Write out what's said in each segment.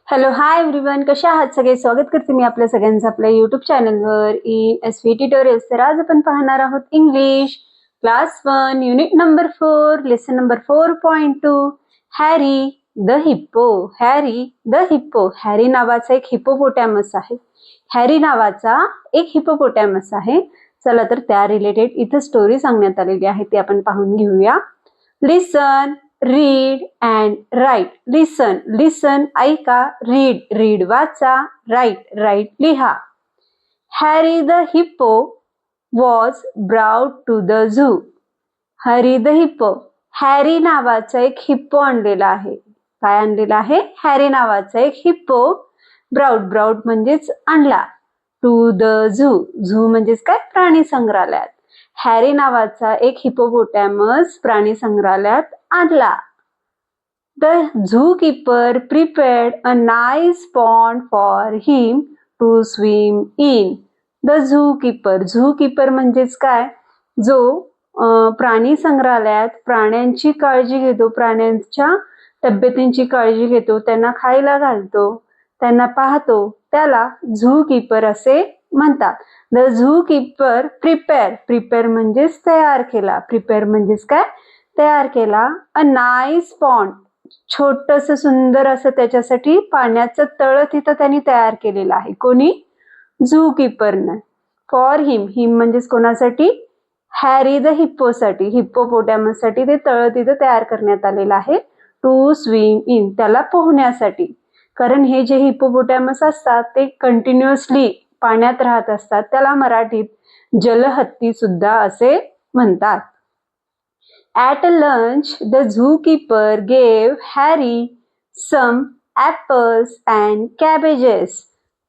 Hello hi everyone, कशा आहात सगळे? स्वागत करते मी आपल्या सगळ्यांचं आपल्या यूट्यूब चॅनलवर इन एसवी ट्युटोरियल्स. तर आज आपण पाहणार आहोत English class 1 unit number 4 lesson number 4.2 Harry the hippo. Harry the hippo. Harry नावाचा एक हिप्पोपोटॅमस आहे. हॅरी नावाचा एक हिप्पोपोटॅमस आहे. चला तर त्या रिलेटेड इथे स्टोरी सांगण्यात आलेली आहे, ती आपण पाहून घेऊया. Listen, read and write. Listen, listen ऐका. रीड, रीड वाचा. राईट, राईट लिहा. Harry the hippo was brought to the zoo. Harry the hippo. Harry नावाचा एक हिप्पो आणलेला आहे. काय आणलेला आहे? हॅरी नावाचा एक हिप्पो. ब्राउट, ब्राउट म्हणजेच आणला. टू द झू, झू म्हणजेच काय? प्राणी संग्रहालयात. हॅरी नावाचा एक हिप्पोपोटॅमस प्राणी संग्रहालयात आणला. The zookeeper prepared a nice pond for him to swim in. The zookeeper. Zookeeper म्हणजेच काय? जो प्राणी संग्रहालयात प्राण्यांची काळजी घेतो, प्राण्यांच्या तब्येतींची काळजी घेतो, त्यांना खायला घालतो, त्यांना पाहतो, त्याला झूकीपर असे म्हणतात. The झूकीपर prepare. प्रिपेअर म्हणजेच तयार केला. प्रिपेअर म्हणजेच काय? तयार केला. अ नाईस पॉन्ड. छोटस सुंदर असं त्याच्यासाठी पाण्याचं तळ तिथं त्यांनी तयार केलेलं आहे. कोणी? झूकीपरनं. फॉर हिम. हिम म्हणजेच कोणासाठी? हॅरी द हिप्पोसाठी, हिप्पोपोटॅमस साठी ते तळ तिथं तयार करण्यात आलेलं आहे. To swim in. त्याला पोहण्यासाठी. कारण हे जे हिप्पोपोटॅमस असतात ते कंटिन्युअसली पाण्यात राहत असतात. त्याला मराठीत जलहत्ती सुद्धा असे म्हणतात. At lunch, the zookeeper gave Harry some apples and cabbages.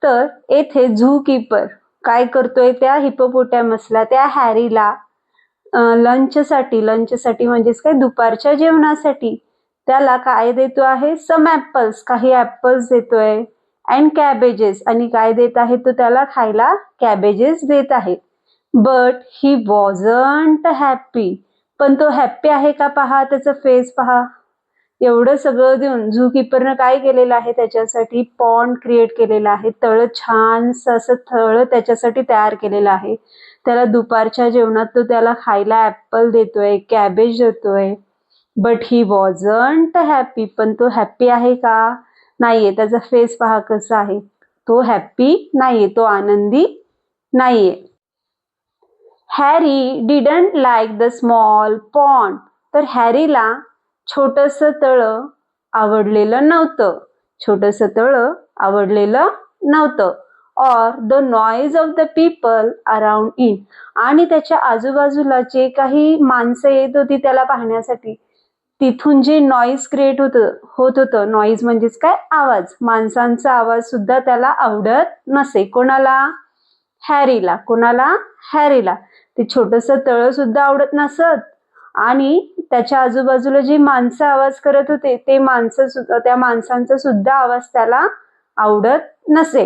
तर येथे झूकीपर काय करतोय? त्या हिप्पोपोटॅमसला, त्या हॅरीला लंचसाठी, लंचसाठी म्हणजेच काय? दुपारच्या जेवणासाठी त्याला काय देतो आहे? सम ॲपल्स, काही ॲपल्स देतोय. अँड कॅबेजेस, आणि काय देत आहे? तो त्याला खायला कॅबेजेस देत आहे. But he wasn't happy. पण तो हॅप्पी आहे का? पहा त्याचा फेस पहा. एवढं सगळं देऊन झूकीपरनं काय केलेलं आहे? त्याच्यासाठी पॉन्ड क्रिएट केलेला आहे. तळ, छानसं असं तळ त्याच्यासाठी तयार केलेलं आहे. त्याला दुपारच्या जेवणात तो त्याला खायला ऍपल देतोय, कॅबेज देतोय. But he wasn't happy. पण तो हॅप्पी आहे का? नाहीये. त्याचा फेस पहा कसा आहे. तो हॅप्पी नाहीये, तो आनंदी नाहीये. Harry didn't like the small pond. तर हॅरीला छोटस तळ आवडलेलं नव्हतं. छोटस तळ आवडलेलं नव्हतं. Or the noise of the people around in. आणि त्याच्या आजूबाजूला जे काही माणसं येत होती त्याला पाहण्यासाठी, तिथून जे नॉईज क्रिएट होत होतं. नॉईज म्हणजेच काय? आवाज. माणसांचा आवाज सुद्धा त्याला आवडत नसे. कोणाला? हॅरीला. कोणाला? हॅरीला. ते छोटस तळ सुद्धा आवडत नसत, आणि त्याच्या आजूबाजूला जी माणसं आवाज करत होते त्या माणसांचा सुद्धा आवाज त्याला आवडत नसे.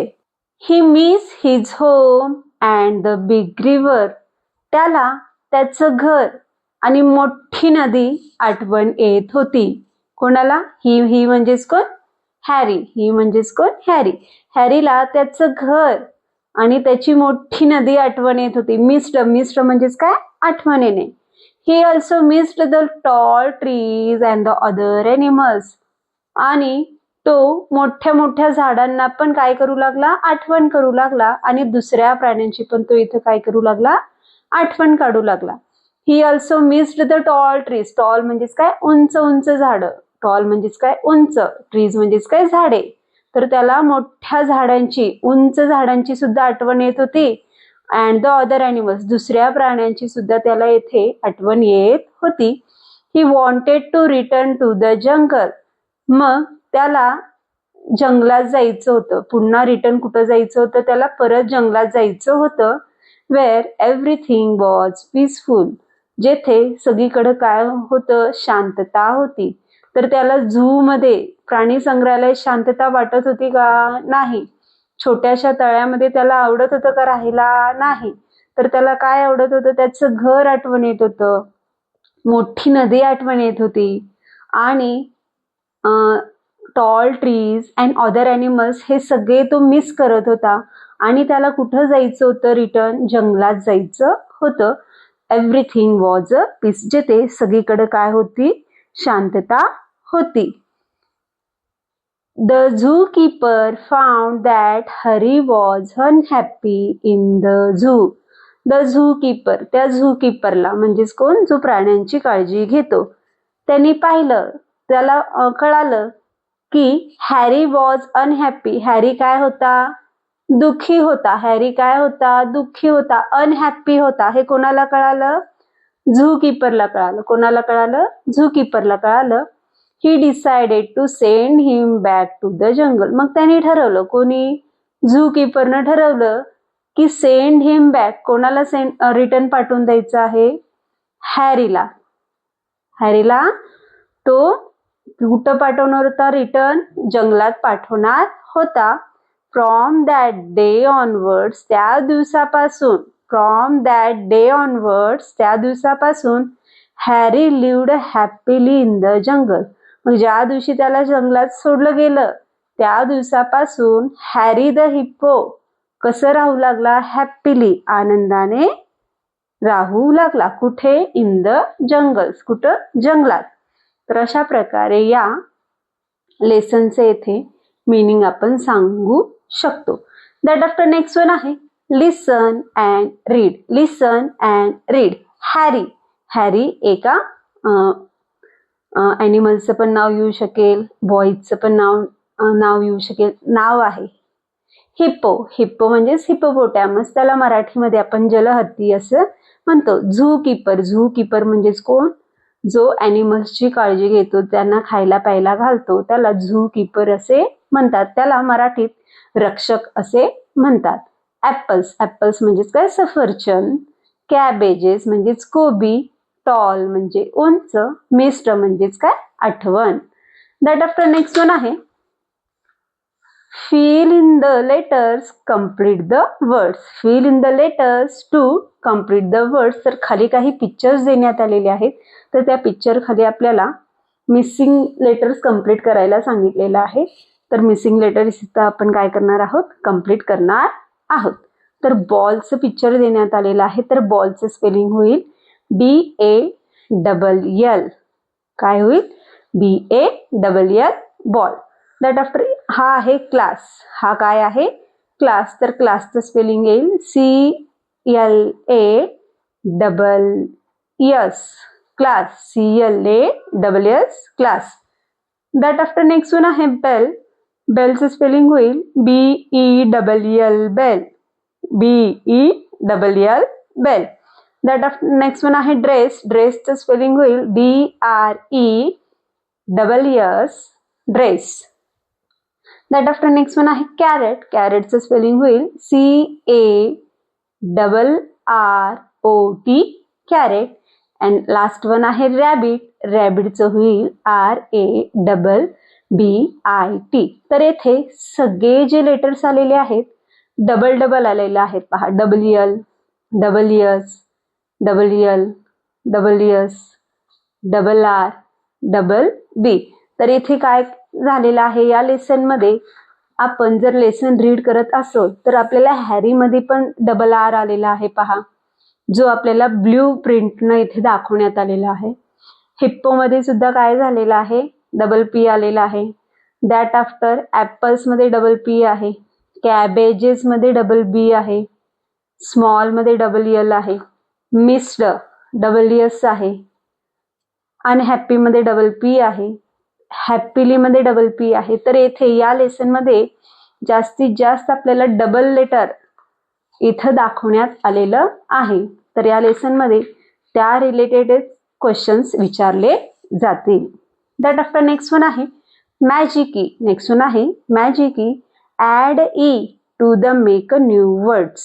He miss his home and the big river. त्याला त्याचं घर आणि मोठी नदी आठवण येत होती. कोणाला? ही म्हणजेच कोण? हॅरी. ही म्हणजेच कोण? हॅरी. हॅरीला त्याचं घर आणि त्याची मोठी नदी आठवण येत होती. मिस्ड. मिस्ड म्हणजेच काय? आठवण येणे. He also missed the tall trees and the other animals. आणि तो मोठ्या मोठ्या झाडांना पण काय करू लागला? आठवण करू लागला. आणि दुसऱ्या प्राण्यांची पण तो इथं काय करू लागला? आठवण काढू लागला. He also missed the tall trees. Tall म्हणजेच काय? उंच उंच झाडं. टॉल म्हणजेच काय? उंच. ट्रीज म्हणजेच काय? झाडे. तर त्याला मोठ्या झाडांची, उंच झाडांची सुद्धा आठवण येत होती. And the other animals. दुसऱ्या प्राण्यांची सुद्धा त्याला येथे आठवण येत होती. He wanted to return to the jungle. मग त्याला जंगलात जायचं होतं. पुन्हा रिटर्न कुठं जायचं होतं? त्याला परत जंगलात जायचं होतं. Where everything was peaceful. जेथे सगळीकडे काय होतं? शांतता होती. तर त्याला झू मध्ये, प्राणी संग्रहालयात शांतता वाटत होती का? नाही. छोट्याशा तळ्यामध्ये त्याला आवडत होतं का राहायला? नाही. तर त्याला काय आवडत होतं? त्याचं घर आठवण येत होतं, मोठी नदी आठवण येत होती, आणि tall trees and other animals हे सगळे तो मिस करत होता आणि त्याला कुठं जायचं होतं रिटर्न? जंगलात जायचं होतं. एव्हरीथिंग वॉज अ पीस, जेथे सगळीकडे काय होती? शांतता होती. The zookeeper found that Harry was unhappy in the zoo. The zookeeper, त्या झूकीपरला म्हणजेच कोण? जो प्राण्यांची काळजी घेतो. त्यांनी पाहिलं, त्याला कळालं की हॅरी वॉज अनहॅपी. हॅरी काय होता? दुःखी होता. हॅरी काय होता? दुःखी होता. अनहॅपी होता. हे कोणाला कळालं? झूकीपरला कळालं. कोणाला कळालं? झूकीपरला कळालं. He decided to send him back to the jungle. मग त्यांनी ठरवलं, कोणी? झूकीपरनं ठरवलं की सेंड हिम बॅक. कोणाला रिटर्न पाठवून द्यायचं आहे? हॅरीला. हॅरीला तो कुठं पाठवणार होता रिटर्न? जंगलात पाठवणार होता. फ्रॉम दॅट डे ऑनवर्ड्स, त्या दिवसापासून, फ्रॉम दॅट डे ऑनवर्ड्स, त्या दिवसापासून Harry lived happily in the jungle. मग ज्या दिवशी त्याला जंगलात सोडलं गेलं त्या दिवसापासून हॅरी द हिप्पो कसं राहू लागला? हॅपीली, आनंदाने राहू लागला. कुठे? In the jungles. कुठं? जंगलात. तर अशा प्रकारे या लेसनचे येथे मीनिंग आपण सांगू शकतो. दॅट आफ्टर नेक्स्ट वन आहे listen and read. Listen and read. Harry. Harry एका ॲनिमलचं पण नाव येऊ शकेल, बॉयचं पण नाव येऊ शकेल. नाव आहे हिप्पो. हिप्पो म्हणजेच हिप्पोपोटॅमस, त्याला मराठीमध्ये आपण जलहत्ती असं म्हणतो. Zoo keeper. झू कीपर म्हणजेच कोण? जो ॲनिमल्सची काळजी घेतो, त्यांना खायला प्यायला घालतो, त्याला झू कीपर असे म्हणतात. त्याला मराठीत रक्षक असे म्हणतात. ॲपल्स. ॲपल्स म्हणजेच काय? सफरचंद. कॅबेजेस म्हणजेच कोबी. टॉल म्हणजे उंच. मिस्ट म्हणजेच काय? आठवण. दॅट आफ्टर नेक्स्ट वन आहे fill in the letters, complete the words. fill in the letters to complete the words. तर खाली काही पिक्चर्स देण्यात आलेले आहेत, तर त्या पिक्चर खाली आपल्याला मिसिंग लेटर्स कंप्लीट करायला सांगितलेलं आहे. तर मिसिंग लेटर्स इथं आपण काय करणार आहोत? कंप्लीट करणार आहोत. तर बॉलचं पिक्चर देण्यात आलेलं आहे, तर बॉलचं स्पेलिंग होईल BALL. काय होईल? BALL, ball. दॅट आफ्टर हा आहे क्लास. हा काय आहे? क्लास. तर क्लासचं स्पेलिंग येईल CLASS. Class. CLASS, class. That after next one आहे बेल. बेलचं स्पेलिंग होईल BELL, bell. BELL, bell. That after next one आहे ड्रेस. ड्रेसचं स्पेलिंग होईल DRESS, dress. That after next one आहे कॅरेट. कॅरेटचं स्पेलिंग होईल CARROT, carrot. And last one आहे रॅबिट. रॅबिटचं होईल RABBIT. तर येथे सगळे जे लेटर्स आलेले आहेत डबल डबल आलेले आहेत. पहा, WL, WS, WL, WS, RR, BB. तर इथे काय झालेलं आहे? या लेसन मध्ये आपण जर लेसन रीड करत असो तर आपल्याला हॅरी मध्ये पण RR आलेला आहे. पहा, जो आपल्याला ब्ल्यू प्रिंटनं इथे दाखवण्यात आलेला आहे. हिप्पो मध्ये सुद्धा काय झालेलं आहे? PP आलेला आहे. दॅट आफ्टर ॲपल्स मध्ये PP आहे. कॅबेजेस मध्ये BB आहे. स्मॉल मध्ये LL आहे. मिस्ड WS आहे. अनहॅपी मध्ये PP आहे. हॅपीली मध्ये PP आहे. तर येथे या लेसन मध्ये जास्तीत जास्त आपल्याला डबल लेटर इथं दाखवण्यात आलेलं आहे. तर या लेसन मध्ये त्या रिलेटेड क्वेश्चन्स विचारले जातील. दॅट आफ्टर नेक्स्ट वन आहे मॅजिकी. नेक्स्ट वन आहे magic E. Add E to the make a new words.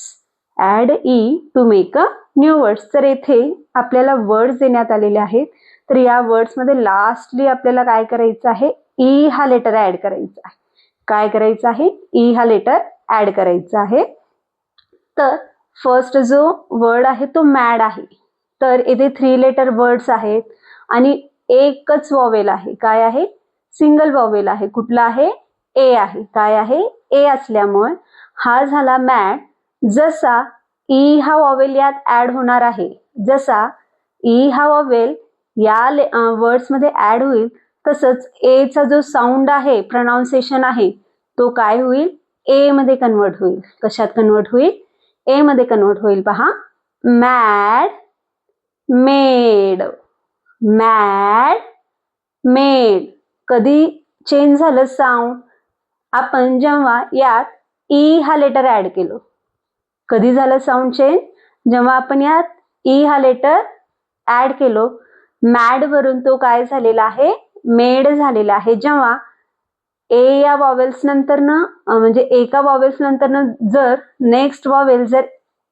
Add E to make a new words. तर येथे आपल्याला वर्ड्स देण्यात आलेले आहेत. तर या वर्ड्स मध्ये लास्टली आपल्याला काय करायचं आहे? E हा लेटर ऍड करायचा आहे. काय करायचं आहे? E हा लेटर ऍड करायचा आहे. तर फर्स्ट जो वर्ड आहे तो मॅड आहे. तर इथे 3 लेटर वर्ड्स आहेत आणि एकच वॉवेल आहे. काय आहे? सिंगल वॉवेल आहे. कुठला आहे? ए आहे. काय आहे? ए असल्यामुळे हा झाला मॅड. जसा ई हा वॉवेल यात ऍड होणार आहे, जसा ई हा वॉवेल या वर्ड्स मध्ये ऍड होईल, तसंच ए चा जो साऊंड आहे, प्रोनाउन्सिएशन आहे, तो काय होईल? ए मध्ये कन्वर्ट होईल. कशात कन्वर्ट होईल? ए मध्ये कन्वर्ट होईल. पहा, मॅड, मेड, मॅड, मेड. कधी चेंज झालं साऊंड? आपण जेव्हा यात ई हा लेटर ऍड केलो. कधी झालं साऊंड चेंज? जेव्हा आपण यात ई हा लेटर ऍड केलो. मॅड वरून तो काय झालेला आहे? मेड झालेला आहे. जेव्हा ए या वॉवेल्स नंतरनं म्हणजे एका वॉवेल्स नंतरनं जर नेक्स्ट वॉवेल जर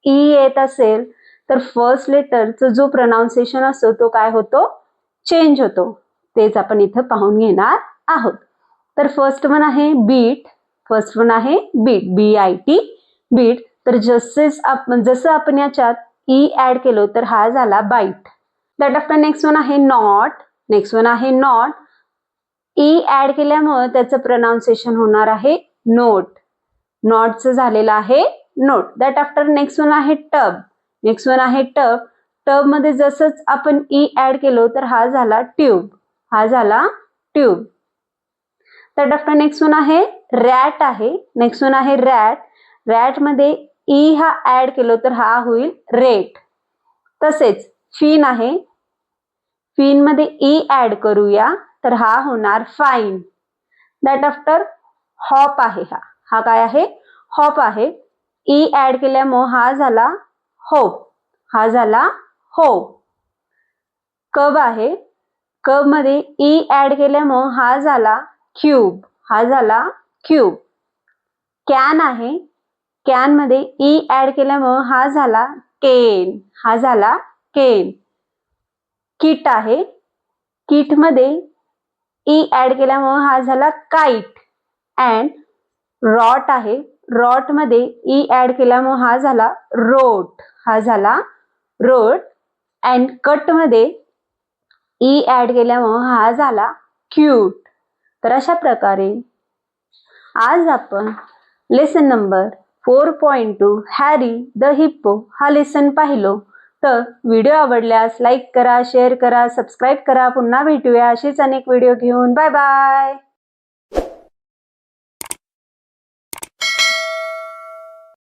ई येत असेल, तर फर्स्ट लेटरचा जो प्रोनाउन्सिएशन असतो तो काय होतो? चेंज होतो. तेच आपण इथं पाहून घेणार आहोत. तर फर्स्ट वन आहे बीट. फर्स्ट वन आहे बीट, BIT, बीट. तर जसं आपण याच्यात ई ऍड केलो तर हा झाला bite. That after next one आहे नॉट. नेक्स्ट वन आहे नॉट. ई ऍड केल्यामुळे त्याचं प्रोनाउन्सिएशन होणार आहे नोट. नॉटचं झालेलं आहे note. That after next one आहे टब. नेक्स्ट वन आहे टब. टब मध्ये जसंच आपण ई ऍड केलो तर हा झाला ट्यूब. हा झाला tube. That after next one आहे रॅट आहे. नेक्स्ट वन आहे रॅट. रॅट मध्ये ई हा ऍड केलो तर हा होईल रेट. तसेच फिन आहे. फिन मध्ये ई ऍड करूया तर हा होणार फाईन. दॅट आफ्टर हॉप आहे. हा काय आहे? हॉप आहे. ई ऍड केल्यामुळे हा झाला होप. हा झाला होप. कब आहे. कब मध्ये ई ऍड केल्यामुळे हा झाला क्यूब. हा झाला क्यूब. कॅन आहे. कॅन मध्ये ई ऍड केल्यामुळे हा झाला केन. हा झाला केन. किट आहे. किट मध्ये ई ऍड केल्यामुळे हा झाला काइट. अँड रॉट आहे. रॉट मध्ये ई ऍड केल्यामुळे हा झाला रोट. हा झाला रोट. अँड कट मध्ये ई ऍड केल्यामुळे हा झाला क्यूट. तर अशा प्रकारे आज आपण lesson number 4.2 Harry the hippo हा लेसन पाहिलो. तर व्हिडिओ आवडल्यास लाईक करा, शेअर करा, सबस्क्राईब करा. पुन्हा भेटूया अशीच अनेक व्हिडिओ घेऊन. Bye bye.